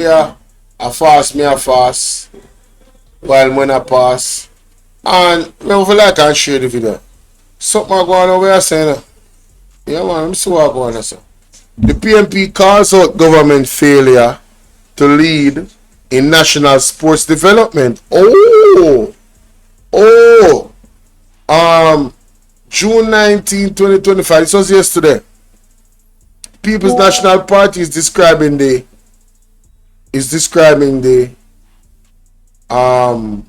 Yeah, I fast, me a fast, while when I pass. And me feel like I can share the video. Something I go on over here saying, yeah man, I'm so I go on sir. The PMP calls out government failure to lead in national sports development. Oh, um, June 19, 2025. This was yesterday. People's National Party is describing um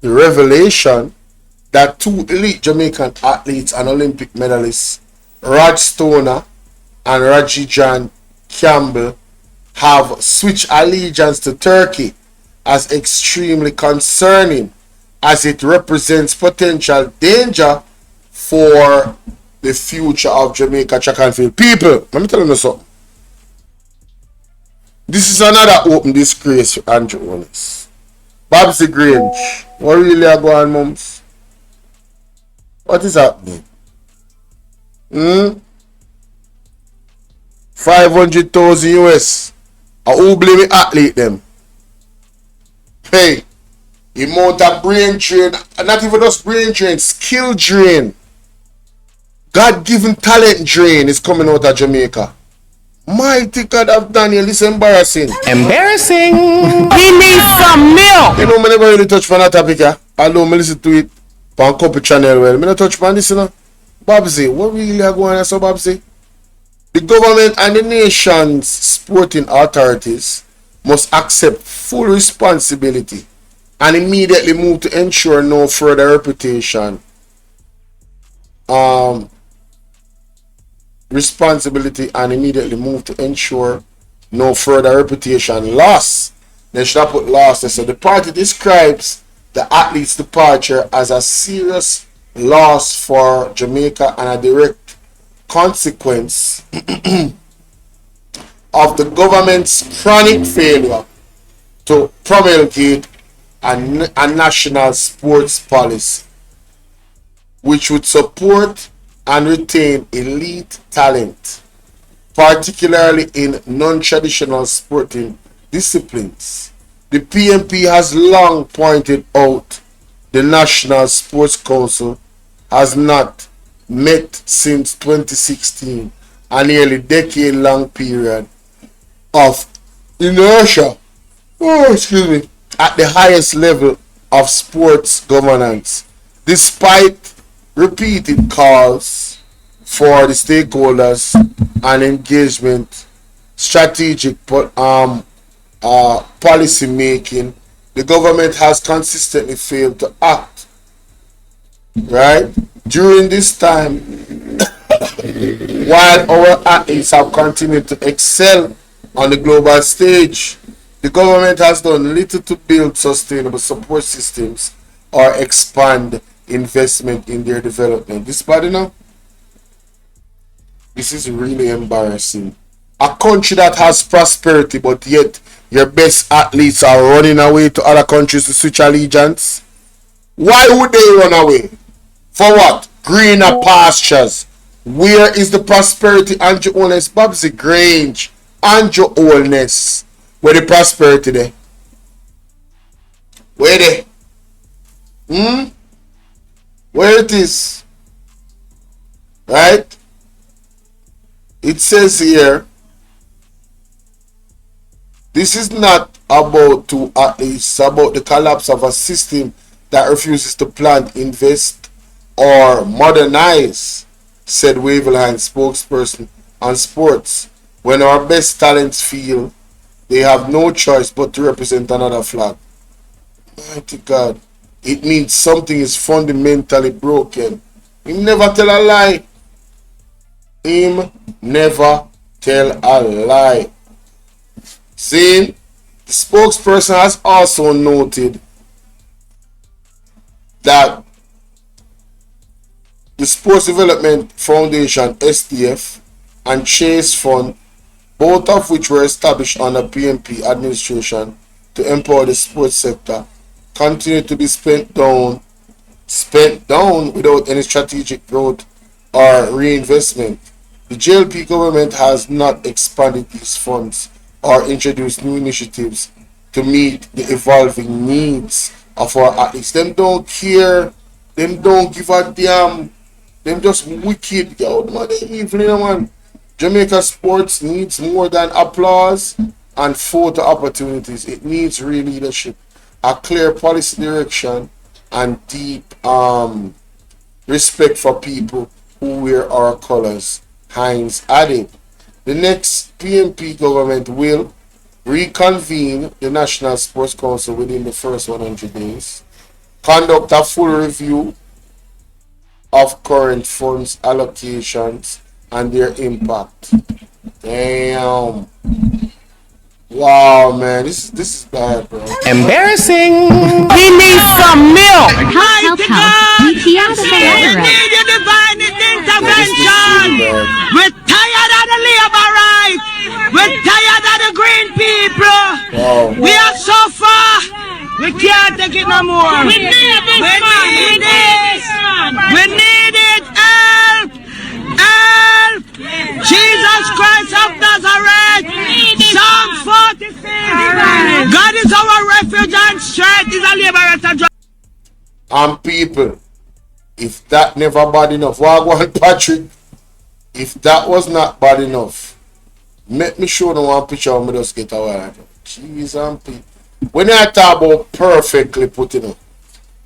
the revelation that two elite Jamaican athletes and Olympic medalists, Rod Stoner and Raji John Campbell, have switched allegiance to Turkey as extremely concerning as it represents potential danger for the future of Jamaica track and field. People, let me tell you something. This is another open disgrace for Andrew Holness. Babsy Grange, what really are going on, mums? What is happening? 500,000 US. Who blame the athlete them? Hey, the amount of brain drain, not even just brain drain, skill drain, God-given talent drain is coming out of Jamaica. Mighty God of Daniel, this is embarrassing. Embarrassing. He needs some milk. You know, I never really touch on that topic, yeah. Although I listen to it on couple channel well. I don't touch on this, you know. Babsy, what really are going on so Babsy? The government and the nation's sporting authorities must accept full responsibility and immediately move to ensure no further reputation loss. They should have put loss. So the party describes the athlete's departure as a serious loss for Jamaica and a direct consequence of the government's chronic failure to promulgate a national sports policy which would support and retain elite talent, particularly in non-traditional sporting disciplines. The PMP has long pointed out the National Sports Council has not met since 2016, a nearly decade-long period of inertia, at the highest level of sports governance, despite repeated calls for the stakeholders and engagement, strategic policy making. The government has consistently failed to act. Right? During this time, while our athletes have continued to excel on the global stage, the government has done little to build sustainable support systems or expand investment in their development. This body now, this is really embarrassing. A country that has prosperity, but yet your best athletes are running away to other countries to switch allegiance. Why would they run away? For what? Greener pastures. Where is the prosperity? Andrew Holness, Babsy Grange, Andrew Holness. Where the prosperity there? Where they? Where it is? Right? It says here, this is not about two athletes, it's about the collapse of a system that refuses to plan, invest, or modernize, said Wavel, Hinds, spokesperson on sports. When our best talents feel they have no choice but to represent another flag. Mighty God. It means something is fundamentally broken. Him never tell a lie. Him never tell a lie. See, the spokesperson has also noted that the Sports Development Foundation (SDF) and Chase Fund, both of which were established under PMP administration to empower the sports sector, continue to be spent down without any strategic growth or reinvestment. The JLP government has not expanded these funds or introduce new initiatives to meet the evolving needs of our athletes. Them don't care. Them don't give a damn. Them just wicked. Yo, man, they evil, you know, man. Jamaica sports needs more than applause and photo opportunities. It needs real leadership, a clear policy direction, and deep respect for people who wear our colors. Hinds added. The next PMP government will reconvene the National Sports Council within the first 100 days, conduct a full review of current funds allocations and their impact. Damn. Wow, man, this is bad, bro. Embarrassing. He needs some milk. Nekiesha. We need your divine intervention. We're tired of the labor rights. We're tired of the green people. Wow. We are so far. We can't take it no more. We need this. We need this. We need it. Help. Help. Jesus Christ of Nazareth. Psalm 46. God is our refuge and strength. Is a liberator. And people, if that never bad enough, Wagwan Patrick, if that was not bad enough, make me show them one picture of me just get away. Jeez and people. When I talk about perfectly put it up,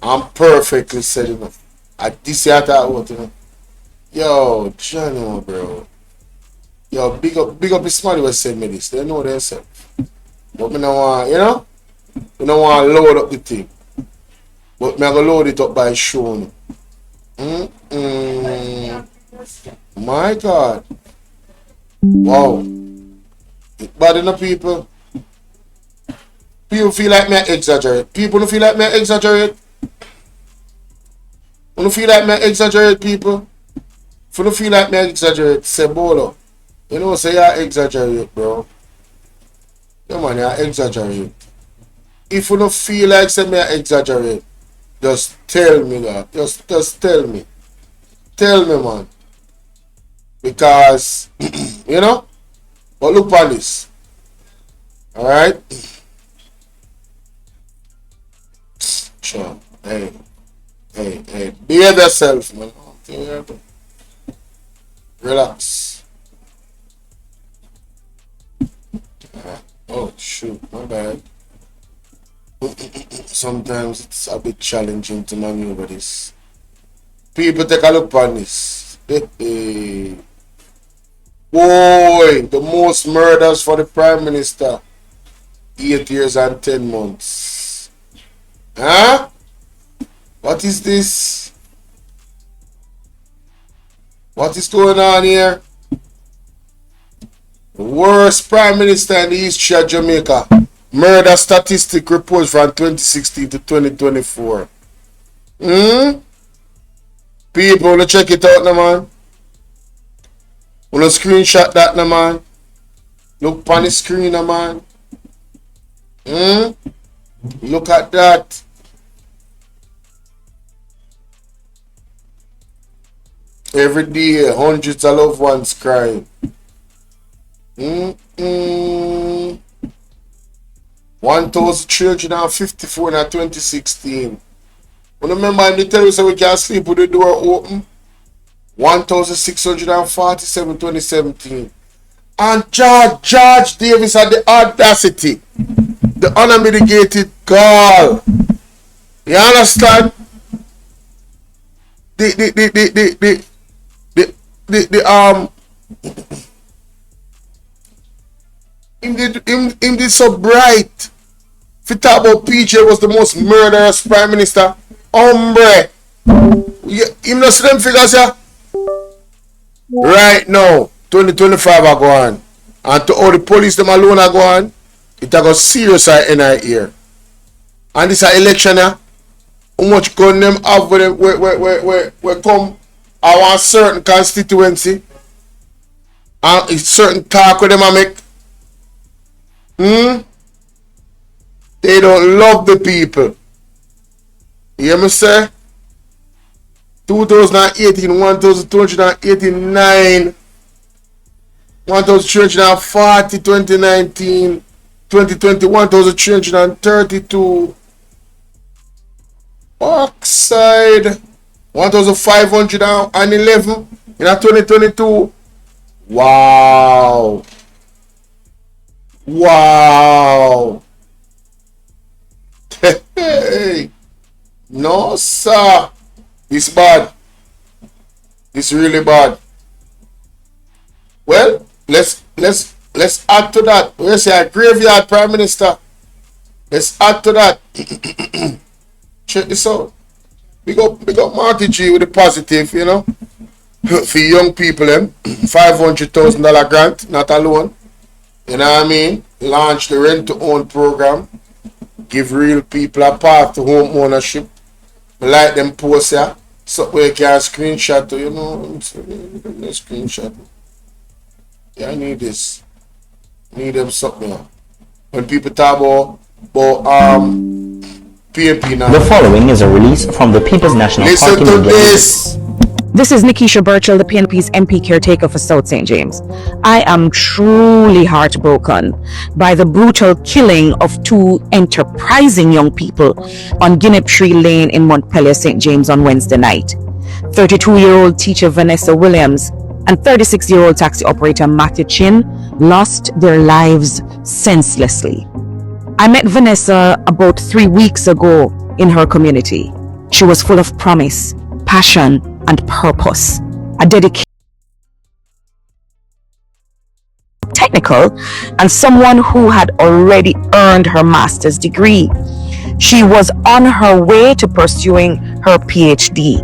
I'm perfectly set it up. At this I talk about it. Yo, Johnny, bro. Yo, big up the somebody was send me this. They know themselves. But me don't want, you know? We don't want to load up the thing. But me I go load it up by showing. My God. Wow. It bad enough, people. People feel like me exaggerate. People don't feel like me exaggerate. You don't feel like me exaggerate, people. If you don't feel like me exaggerate, say Bolo. You know, say I exaggerate, bro. Yeah, man, I exaggerate. If you don't feel like say me exaggerate, just tell me that. Just tell me. Tell me, man. Because, you know, but look on this. Alright? Sure. Hey. Behave yourself, man. Relax. Oh, shoot. My bad. Sometimes it's a bit challenging to maneuver this. People, take a look on this. Boy, the most murders for the Prime Minister. 8 years and 10 months. Huh? What is this? What is going on here? The worst Prime Minister in the history of Jamaica. Murder statistic report from 2016 to 2024. People, wanna check it out now, man. Wanna screenshot that now, man. Look on the screen now, man. Look at that. Every day, hundreds of loved ones crying. 1,354 in 2016. Remember, they tell us that we can't sleep with the door open. 1,647 2017. And George Davis had the audacity, the unmitigated gall. You understand? Him did so bright. If you talk about PJ was the most murderous Prime Minister, hombre. Him not see them figures here. Right now, 2025 are going. And to all the police them alone are going, it a got serious in our ear. And this a election here. How much gun them have with them where come I want certain constituency and it's certain talk with them I make. They don't love the people. You hear me say? 2018, 1,289. 1,340, 2019, 2020, 1,332. Oxide, 1,511 in 2022. Wow. Wow. Hey. No, sir. It's bad. It's really bad. Well, let's add to that. We say a graveyard prime minister. Let's add to that. Check this out. We got Marty G with the positive, you know. For young people, $500,000 grant, not alone. You know what I mean? Launch the rent to own program. Give real people a path to home ownership. Like them posts here. So we can screenshot to, you know. Screenshot. Yeah, I need this. Need them something. When people talk about PMP now. The following is a release from the People's National Listen Party to media. this. This is Nekiesha Burchell, the PNP's MP caretaker for South St. James. I am truly heartbroken by the brutal killing of two enterprising young people on Guinea Lane in Montpelier, St. James on Wednesday night. 32-year-old teacher Vanessa Williams and 36-year-old taxi operator Matthew Chin lost their lives senselessly. I met Vanessa about 3 weeks ago in her community. She was full of promise, passion, and purpose. A dedicated, technical, and someone who had already earned her master's degree. She was on her way to pursuing her PhD,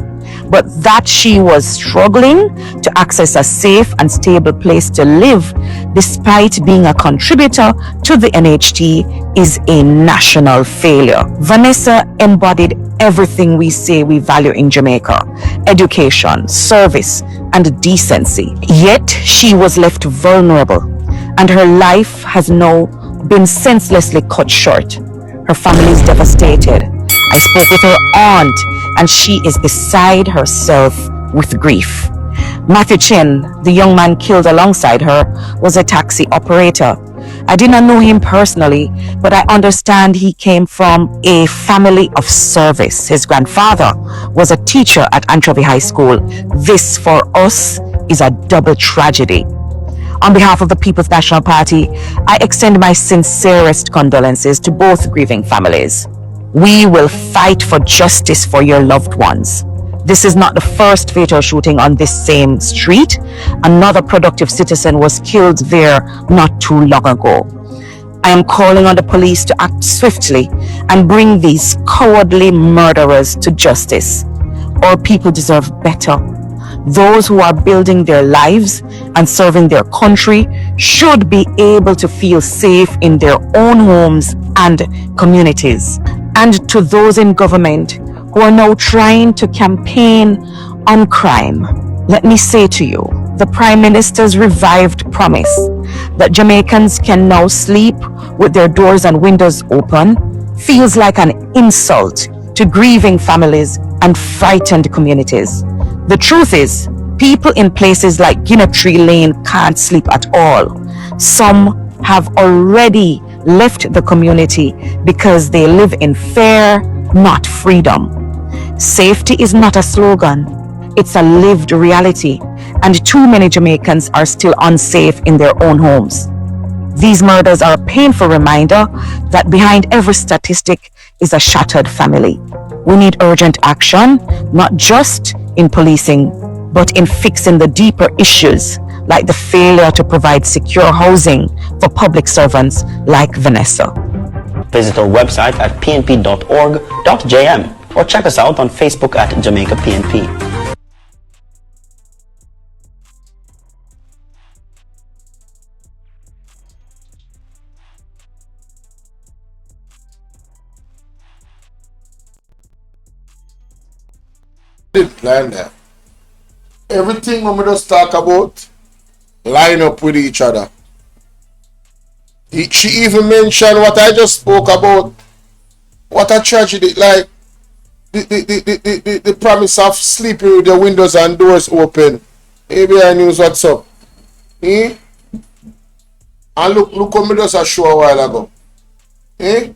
but that she was struggling to access a safe and stable place to live despite being a contributor to the NHT is a national failure. Vanessa embodied everything we say we value in Jamaica: education, service, and decency. Yet she was left vulnerable, and her life has now been senselessly cut short. Her family is devastated. I spoke with her aunt, and she is beside herself with grief. Matthew Chin, the young man killed alongside her, was a taxi operator. I did not know him personally, but I understand he came from a family of service. His grandfather was a teacher at Anchovy High School. This, for us, is a double tragedy. On behalf of the People's National Party, I extend my sincerest condolences to both grieving families. We will fight for justice for your loved ones. This is not the first fatal shooting on this same street. Another productive citizen was killed there not too long ago. I am calling on the police to act swiftly and bring these cowardly murderers to justice. Our people deserve better. Those who are building their lives and serving their country should be able to feel safe in their own homes and communities. And to those in government who are now trying to campaign on crime, let me say to you, the Prime Minister's revived promise that Jamaicans can now sleep with their doors and windows open feels like an insult to grieving families and frightened communities. The truth is, people in places like Guinea Lane can't sleep at all. Some have already left the community because they live in fear, not freedom. Safety is not a slogan, it's a lived reality, and too many Jamaicans are still unsafe in their own homes. These murders are a painful reminder that behind every statistic is a shattered family. We need urgent action, not just in policing, but in fixing the deeper issues like the failure to provide secure housing for public servants like Vanessa. Visit our website at pnp.org.jm or check us out on Facebook at Jamaica PNP. Didn't plan that. Everything we just talk about line up with each other. She even mentioned what I just spoke about. What a tragedy! Like the promise of sleeping with the windows and doors open. ABI News, what's up? And look what me just a show a while ago. Eh?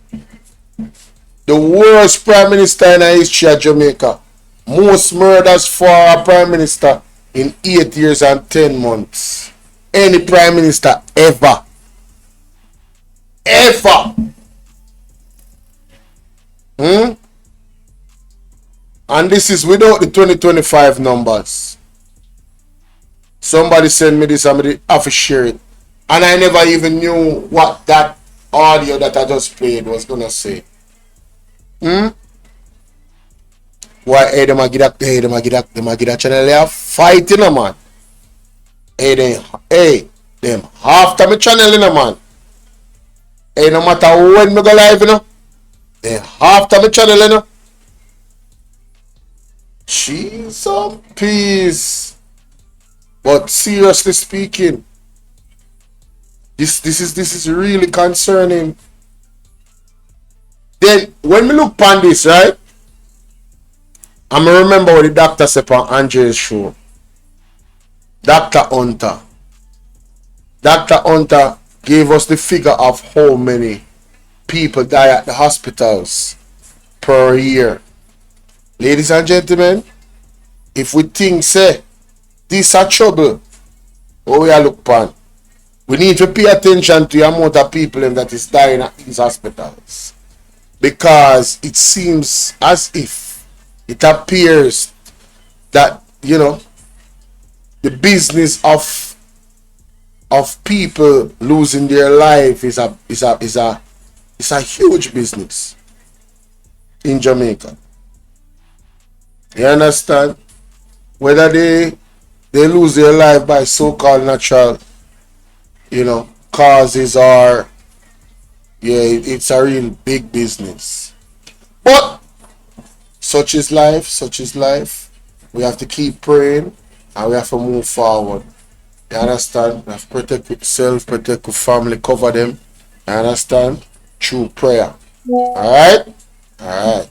The worst prime minister in the history of Jamaica. Most murders for a prime minister in 8 years and 10 months. Any prime minister ever. Ever. And this is without the 2025 numbers. Somebody sent me this and I have to share it. And I never even knew what that audio that I just played was gonna say. Why hey them a get up, hey them a get that channel they are fighting a man. Hey them after my channel in a man. Hey no matter when me go live you know. They after my channel you know. Jesus peace. But seriously speaking, this is really concerning. Then when we look upon this, right? I remember what the doctor said on Andre's show. Dr. Hunter. Dr. Hunter gave us the figure of how many people die at the hospitals per year. Ladies and gentlemen, if we think say this a trouble, what we are look upon, we need to pay attention to the amount of people that is dying at these hospitals. Because it seems as if it appears that, you know, the business of people losing their life is a huge business in Jamaica. You understand? Whether they lose their life by so-called natural, you know, causes or it's a real big business. But such is life. We have to keep praying and we have to move forward. You understand? We have to protect yourself, protect your family, cover them. You understand? Through prayer. Alright? Alright.